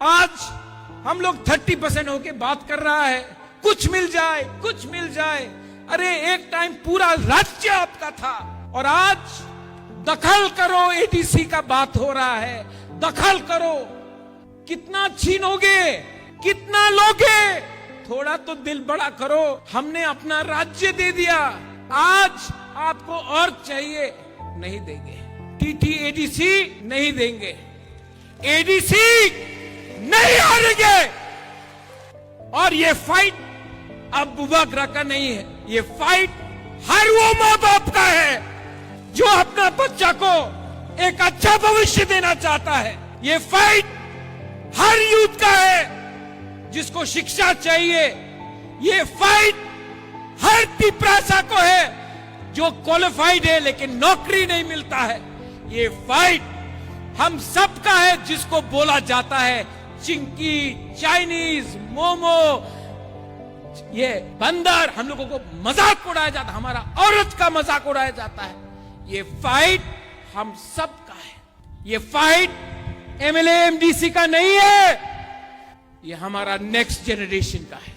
आज हम लोग 30% होके बात कर रहा है, कुछ मिल जाए, कुछ मिल जाए। अरे एक टाइम पूरा राज्य आपका था और आज दखल करो एडीसी का बात हो रहा है, दखल करो। कितना छीनोगे, कितना लोगे? थोड़ा तो दिल बड़ा करो। हमने अपना राज्य दे दिया, आज आपको और चाहिए, नहीं देंगे। टीटी एडीसी नहीं देंगे, एडीसी नहीं हारेंगे। और ये फाइट अब बुबागरा का नहीं है, ये फाइट हर वो माँ बाप का है जो अपना बच्चा को एक अच्छा भविष्य देना चाहता है। ये फाइट हर यूथ का है जिसको शिक्षा चाहिए। ये फाइट हर तिपरासा को है जो क्वालिफाइड है लेकिन नौकरी नहीं मिलता है। ये फाइट हम सब का है जिसको बोला जाता है चिंकी, चाइनीज, मोमो, ये बंदर, हम लोगों को मजाक उड़ाया जाता है, हमारा औरत का मजाक उड़ाया जाता है। ये फाइट हम सब का है। ये फाइट एमएलए एमडीसी का नहीं है, ये हमारा नेक्स्ट जनरेशन का है।